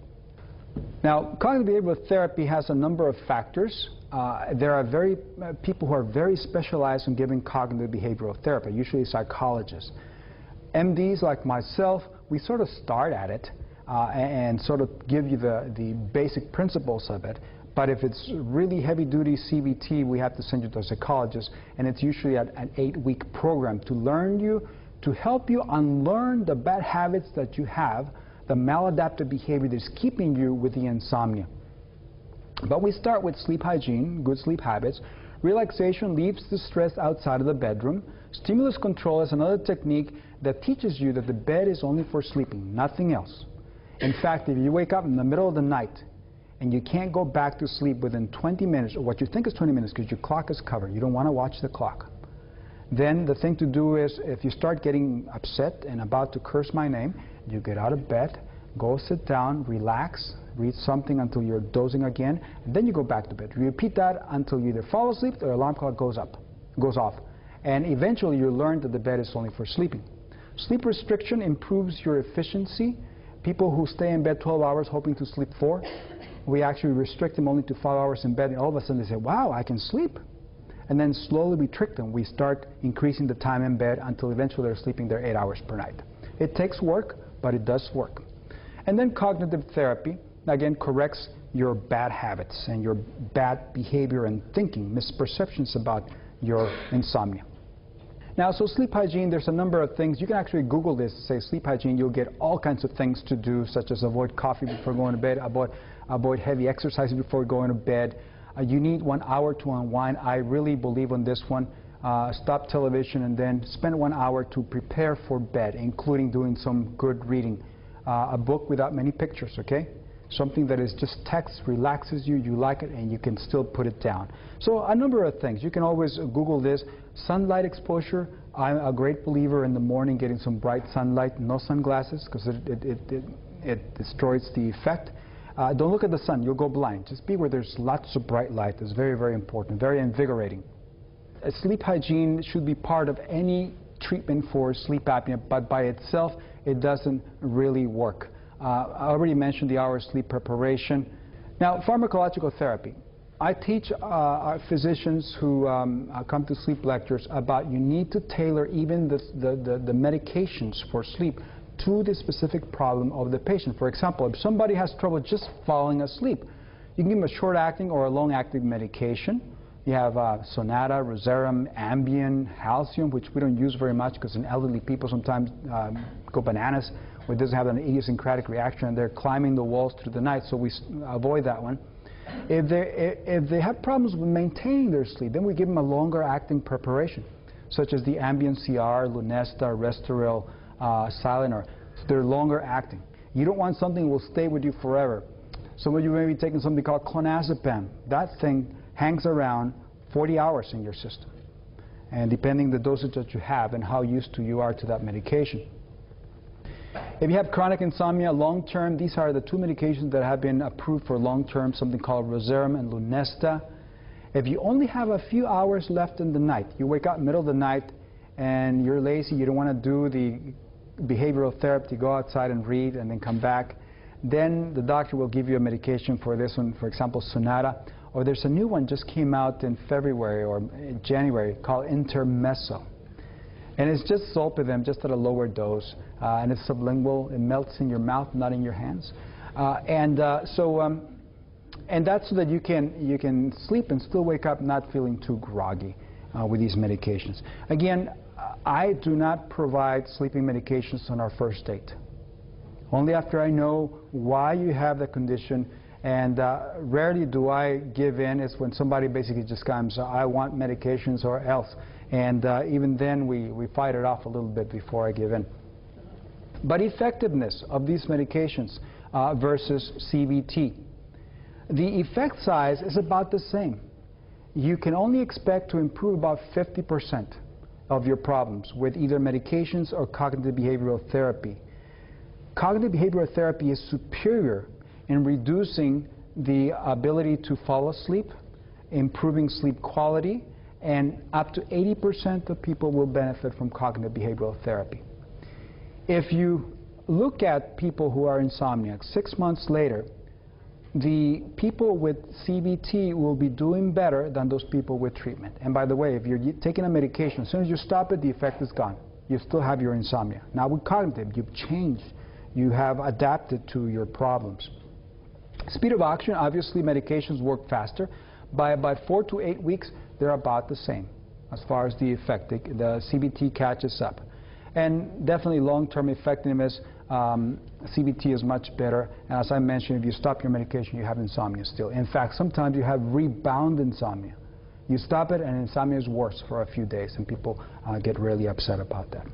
Now, cognitive behavioral therapy has a number of factors. There are people who are very specialized in giving cognitive behavioral therapy, usually psychologists. MDs like myself, we sort of start at it and sort of give you the basic principles of it. But if it's really heavy-duty CBT, we have to send you to a psychologist, and it's usually an 8-week program to help you unlearn the bad habits that you have, the maladaptive behavior that's keeping you with the insomnia. But we start with sleep hygiene, good sleep habits. Relaxation leaves the stress outside of the bedroom. Stimulus control is another technique that teaches you that the bed is only for sleeping, nothing else. In fact, if you wake up in the middle of the night and you can't go back to sleep within 20 minutes, or what you think is 20 minutes because your clock is covered, you don't want to watch the clock, then the thing to do is, if you start getting upset and about to curse my name, you get out of bed, go sit down, relax, read something until you're dozing again, and then you go back to bed. You repeat that until you either fall asleep or the alarm clock goes off. And eventually you learn that the bed is only for sleeping. Sleep restriction improves your efficiency. People who stay in bed 12 hours hoping to sleep 4, we actually restrict them only to 5 hours in bed, and all of a sudden they say, wow, I can sleep. And then slowly we trick them. We start increasing the time in bed until eventually they're sleeping their 8 hours per night. It takes work, but it does work. And then cognitive therapy, again, corrects your bad habits and your bad behavior and thinking, misperceptions about your insomnia. Now, so sleep hygiene, there's a number of things. You can actually Google this, say sleep hygiene. You'll get all kinds of things to do, such as avoid coffee before going to bed, avoid heavy exercise before going to bed. You need 1 hour to unwind. I really believe on this one. Stop television and then spend 1 hour to prepare for bed, including doing some good reading. A book without many pictures, okay? Something that is just text, relaxes you, you like it, and you can still put it down. So a number of things. You can always Google this. Sunlight exposure. I'm a great believer in the morning getting some bright sunlight, no sunglasses, because it destroys the effect. Don't look at the sun, you'll go blind. Just be where there's lots of bright light. It's very, very important, very invigorating. Sleep hygiene should be part of any treatment for sleep apnea, but by itself, it doesn't really work. I already mentioned the hour sleep preparation. Now, pharmacological therapy. I teach our physicians who come to sleep lectures about you need to tailor even the medications for sleep to the specific problem of the patient. For example, if somebody has trouble just falling asleep, you can give them a short-acting or a long-acting medication You have Sonata, Roserum, Ambien, Halcion, which we don't use very much because in elderly people sometimes go bananas when it doesn't have an idiosyncratic reaction and they're climbing the walls through the night, so we avoid that one. If they have problems with maintaining their sleep, then we give them a longer acting preparation, such as the Ambien CR, Lunesta, Restoril, Silenor. So they're longer acting. You don't want something that will stay with you forever. Some of you may be taking something called clonazepam. That thing hangs around 40 hours in your system, and depending the dosage that you have and how used you are to that medication. If you have chronic insomnia long-term, these are the two medications that have been approved for long-term, something called Roserum and Lunesta. If you only have a few hours left in the night, you wake up middle of the night and you're lazy, you don't want to do the behavioral therapy, go outside and read and then come back, then the doctor will give you a medication for this one, for example, Sonata. Or there's a new one just came out in February or January called Intermezzo. And it's just Zolpidem, just at a lower dose. And it's sublingual. It melts in your mouth, not in your hands. And that's so that you can sleep and still wake up not feeling too groggy with these medications. Again, I do not provide sleeping medications on our first date. Only after I know why you have the condition. And rarely do I give in. It's when somebody basically just comes, I want medications or else. And even then we fight it off a little bit before I give in. But effectiveness of these medications versus CBT. The effect size is about the same. You can only expect to improve about 50% of your problems with either medications or cognitive behavioral therapy. Cognitive behavioral therapy is superior in reducing the ability to fall asleep, improving sleep quality, and up to 80% of people will benefit from cognitive behavioral therapy. If you look at people who are insomniac, 6 months later, the people with CBT will be doing better than those people with treatment. And by the way, if you're taking a medication, as soon as you stop it, the effect is gone. You still have your insomnia. Now with cognitive, you've changed. You have adapted to your problems. Speed of action, obviously medications work faster. By about 4 to 8 weeks, they're about the same as far as the effect. The CBT catches up. And definitely long-term effectiveness, CBT is much better. And as I mentioned, if you stop your medication, you have insomnia still. In fact, sometimes you have rebound insomnia. You stop it and insomnia is worse for a few days, and people get really upset about that.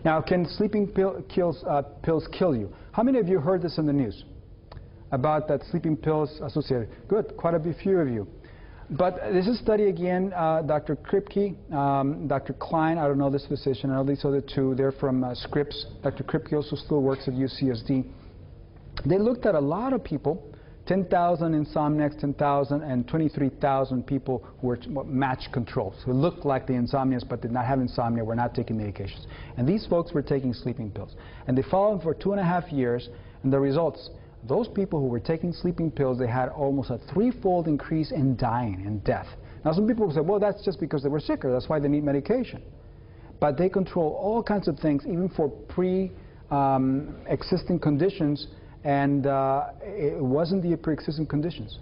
Now, can sleeping pills kill you? How many of you heard this in the news about that sleeping pills associated? Good, quite a few of you. But this is a study again, Dr. Kripke, Dr. Klein, I don't know this physician, I know these other two, they're from Scripps. Dr. Kripke also still works at UCSD. They looked at a lot of people, 10,000 insomniacs, 10,000, and 23,000 people who were match controls, who looked like the insomniacs but did not have insomnia, were not taking medications. And these folks were taking sleeping pills. And they followed them for 2.5 years, and the results, those people who were taking sleeping pills, they had almost a 3-fold increase in dying and death. Now some people will say, well, that's just because they were sicker, that's why they need medication. But they control all kinds of things, even for pre-existing conditions, and it wasn't the pre-existing conditions.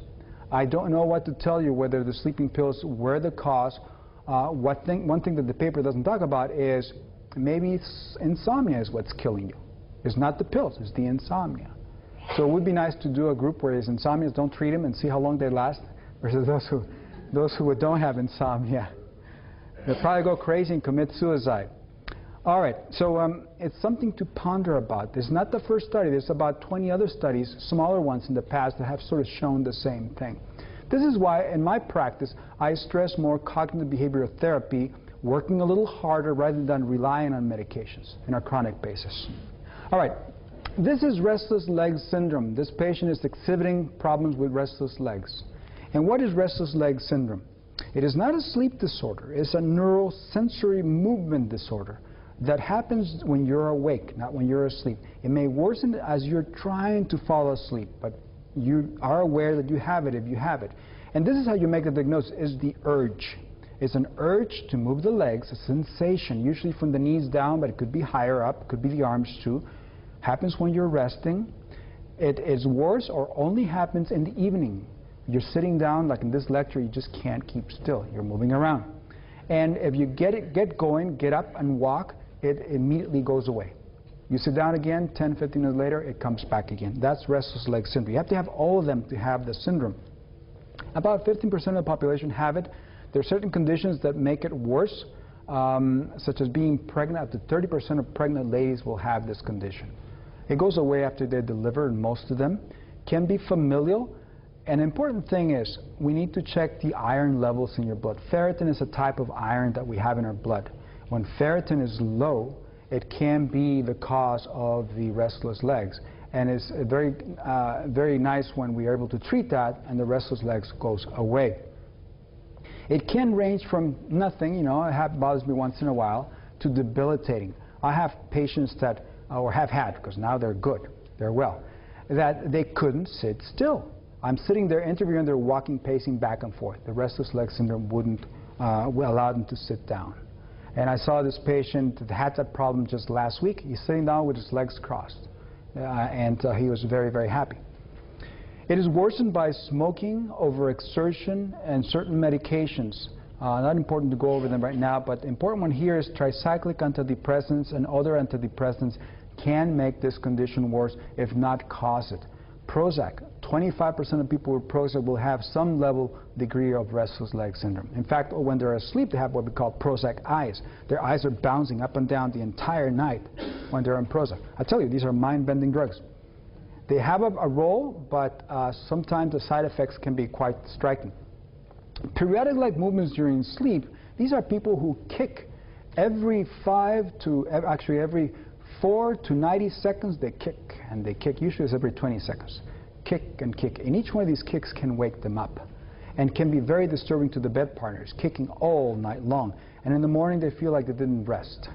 I don't know what to tell you whether the sleeping pills were the cause. One thing that the paper doesn't talk about is maybe insomnia is what's killing you. It's not the pills, it's the insomnia. So it would be nice to do a group where his insomnias, don't treat them and see how long they last, versus those who don't have insomnia. They'll probably go crazy and commit suicide. All right, so it's something to ponder about. This is not the first study. There's about 20 other studies, smaller ones in the past, that have sort of shown the same thing. This is why, in my practice, I stress more cognitive behavioral therapy, working a little harder rather than relying on medications on a chronic basis. All right. This is restless leg syndrome. This patient is exhibiting problems with restless legs. And what is restless leg syndrome? It is not a sleep disorder. It's a neurosensory movement disorder that happens when you're awake, not when you're asleep. It may worsen as you're trying to fall asleep, but you are aware that you have it if you have it. And this is how you make a diagnosis, is the urge. It's an urge to move the legs, a sensation, usually from the knees down, but it could be higher up, it could be the arms too. Happens when you're resting. It is worse or only happens in the evening. You're sitting down, like in this lecture, you just can't keep still. You're moving around. And if you get going, get up and walk, it immediately goes away. You sit down again, 10, 15 minutes later, it comes back again. That's restless leg syndrome. You have to have all of them to have the syndrome. About 15% of the population have it. There are certain conditions that make it worse, such as being pregnant. Up to 30% of pregnant ladies will have this condition. It goes away after they deliver, and most of them can be familial. An important thing is we need to check the iron levels in your blood. Ferritin is a type of iron that we have in our blood. When ferritin is low, it can be the cause of the restless legs. And it's very nice when we are able to treat that and the restless legs goes away. It can range from nothing, you know, it bothers me once in a while, to debilitating. I have patients that, or have had, because now they're good, they're well, that they couldn't sit still. I'm sitting there interviewing, they're walking, pacing back and forth. The restless leg syndrome wouldn't allow them to sit down. And I saw this patient that had that problem just last week. He's sitting down with his legs crossed, and he was very, very happy. It is worsened by smoking, overexertion, and certain medications. Not important to go over them right now, but the important one here is tricyclic antidepressants and other antidepressants can make this condition worse, if not cause it. Prozac, 25% of people with Prozac will have some degree of restless leg syndrome. In fact, when they're asleep, they have what we call Prozac eyes. Their eyes are bouncing up and down the entire night when they're on Prozac. I tell you, these are mind-bending drugs. They have a role, but sometimes the side effects can be quite striking. Periodic leg movements during sleep, these are people who kick every 4 to 90 seconds, they kick, and they kick. Usually it's every 20 seconds. Kick and kick. And each one of these kicks can wake them up and can be very disturbing to the bed partners, kicking all night long. And in the morning they feel like they didn't rest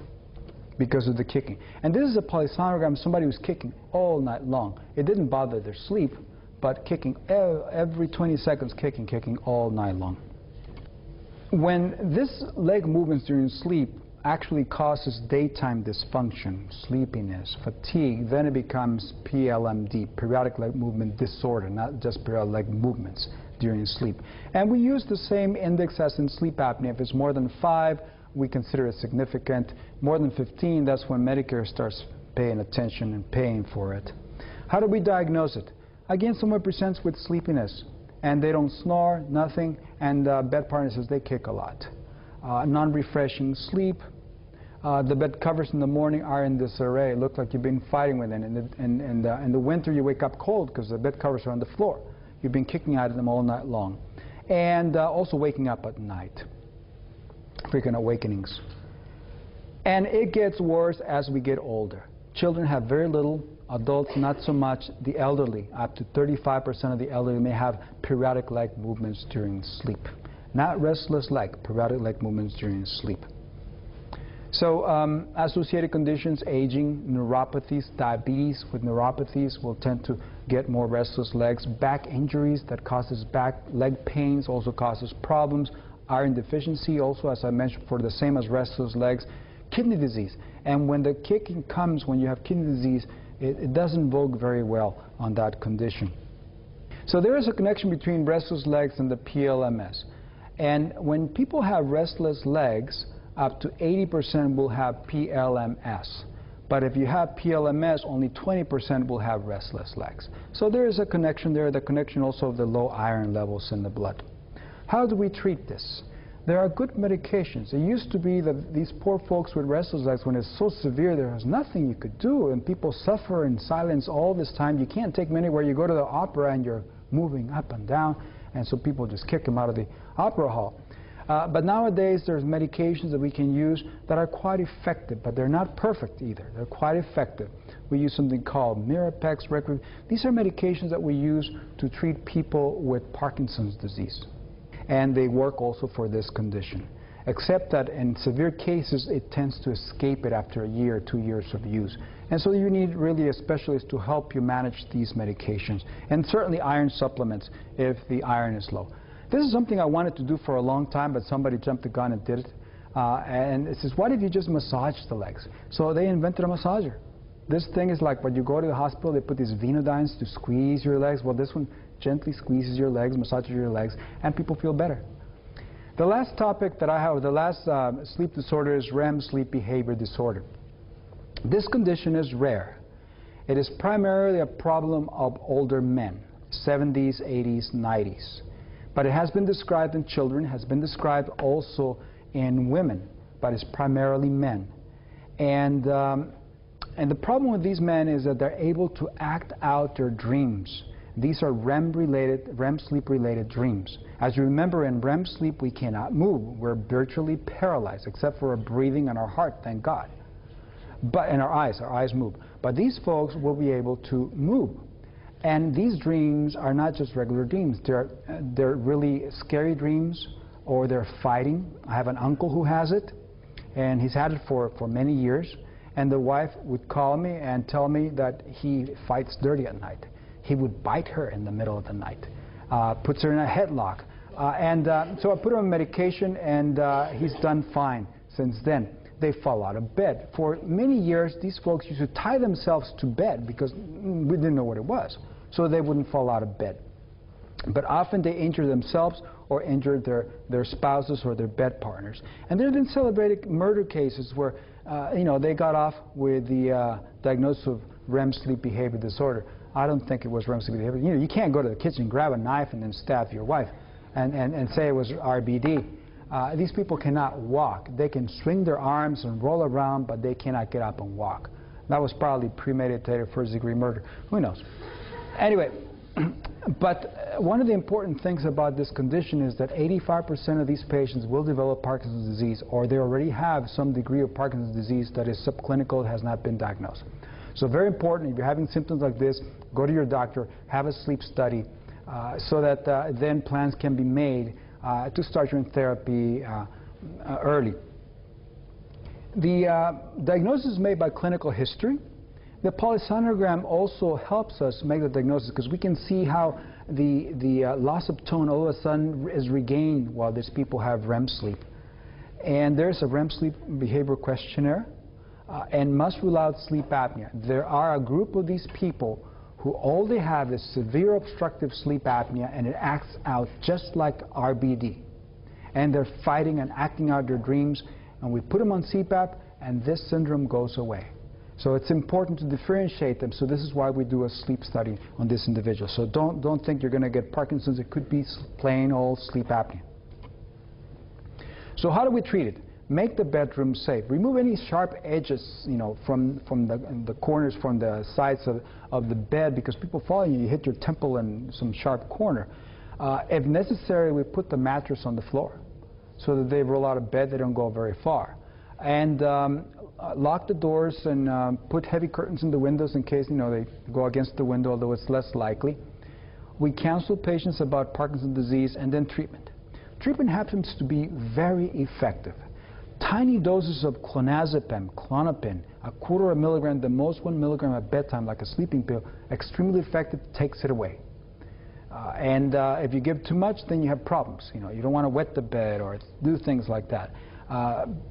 because of the kicking. And this is a polysonogram, somebody who's kicking all night long. It didn't bother their sleep, but kicking every 20 seconds, kicking all night long. When this leg movements during sleep actually causes daytime dysfunction, sleepiness, fatigue, then it becomes PLMD, periodic leg movement disorder, not just periodic leg movements during sleep. And we use the same index as in sleep apnea. If it's more than 5, we consider it significant. More than 15, that's when Medicare starts paying attention and paying for it. How do we diagnose it? Again, someone presents with sleepiness, and they don't snore, nothing, and bed partner says they kick a lot. Non-refreshing sleep. The bed covers in the morning are in disarray. It looks like you've been fighting with them. In the winter, you wake up cold because the bed covers are on the floor. You've been kicking at them all night long. And also waking up at night. Frequent awakenings. And it gets worse as we get older. Children have very little, adults not so much. The elderly, up to 35% of the elderly may have periodic leg movements during sleep. Not restless leg, periodic leg movements during sleep. So associated conditions, aging, neuropathies, diabetes with neuropathies will tend to get more restless legs. Back injuries that causes leg pains also causes problems. Iron deficiency also, as I mentioned, for the same as restless legs. Kidney disease. And when the kicking comes, when you have kidney disease, it doesn't vogue very well on that condition. So there is a connection between restless legs and the PLMS. And when people have restless legs, up to 80% will have PLMS. But if you have PLMS, only 20% will have restless legs. So there is a connection there, the connection also of the low iron levels in the blood. How do we treat this? There are good medications. It used to be that these poor folks with restless legs, when it's so severe, there was nothing you could do, and people suffer in silence all this time. You can't take them anywhere. You go to the opera and you're moving up and down, and so people just kick them out of the opera hall. But nowadays there's medications that we can use that are quite effective, but they're not perfect either. They're quite effective. We use something called Mirapex, Requiem. These are medications that we use to treat people with Parkinson's disease. And they work also for this condition. Except that in severe cases, it tends to escape it after a year or 2 years of use. And so you need really a specialist to help you manage these medications. And certainly iron supplements if the iron is low. This is something I wanted to do for a long time, but somebody jumped the gun and did it. And it says, why did you just massage the legs? So they invented a massager. This thing is like when you go to the hospital, they put these Venodynes to squeeze your legs. Well, this one gently squeezes your legs, massages your legs, and people feel better. The last topic that I have, the last sleep disorder is REM sleep behavior disorder. This condition is rare. It is primarily a problem of older men, 70s, 80s, 90s. But it has been described in children, has been described also in women, but it's primarily men. And the problem with these men is that they're able to act out their dreams. These are REM sleep-related dreams. As you remember, in REM sleep, we cannot move. We're virtually paralyzed, except for our breathing and our heart, thank God. But in our eyes move. But these folks will be able to move. And these dreams are not just regular dreams. They're really scary dreams, or they're fighting. I have an uncle who has it, and he's had it for many years. And the wife would call me and tell me that he fights dirty at night. He would bite her in the middle of the night, puts her in a headlock. So I put him on medication, and he's done fine since then. They fall out of bed. For many years, these folks used to tie themselves to bed because we didn't know what it was, so they wouldn't fall out of bed. But often they injure themselves or injure their spouses or their bed partners. And there have been celebrated murder cases where they got off with the diagnosis of REM sleep behavior disorder. I don't think it was REM sleep behavior. You can't go to the kitchen, grab a knife, and then stab your wife and say it was RBD. These people cannot walk. They can swing their arms and roll around, but they cannot get up and walk. That was probably premeditated first-degree murder. Who knows? Anyway, but one of the important things about this condition is that 85% of these patients will develop Parkinson's disease, or they already have some degree of Parkinson's disease that is subclinical, has not been diagnosed. So very important, if you're having symptoms like this, go to your doctor, have a sleep study, so that then plans can be made to start your therapy early. The diagnosis is made by clinical history. The polysonogram also helps us make the diagnosis because we can see how the loss of tone all of a sudden is regained while these people have REM sleep. And there's a REM sleep behavior questionnaire, and must rule out sleep apnea. There are a group of these people who all they have is severe obstructive sleep apnea, and it acts out just like RBD. And they're fighting and acting out their dreams, and we put them on CPAP, and this syndrome goes away. So it's important to differentiate them, so this is why we do a sleep study on this individual. So don't think you're going to get Parkinson's. It could be plain old sleep apnea. So how do we treat it? Make the bedroom safe. Remove any sharp edges, from the corners, from the sides of the bed, because people fall and you hit your temple in some sharp corner. If necessary, we put the mattress on the floor so that they roll out of bed, they don't go very far. And lock the doors and put heavy curtains in the windows in case they go against the window, although it's less likely. We counsel patients about Parkinson's disease, and then treatment. Treatment happens to be very effective. Tiny doses of clonazepam, Klonopin, 1/4 milligram, the most 1 milligram at bedtime, like a sleeping pill, extremely effective, takes it away. If you give too much, then you have problems. You don't want to wet the bed or do things like that.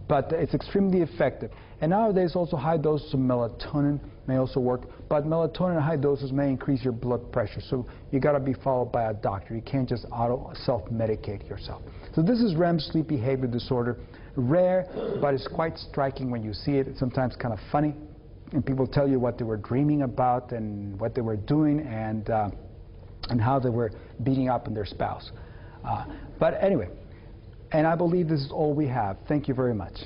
But it's extremely effective. And nowadays also high doses of melatonin may also work, but melatonin in high doses may increase your blood pressure, so you got to be followed by a doctor. You can't just self-medicate yourself. So this is REM sleep behavior disorder. Rare, but it's quite striking when you see it. It's sometimes kind of funny, and people tell you what they were dreaming about and what they were doing, and how they were beating up on their spouse. But anyway, and I believe this is all we have. Thank you very much.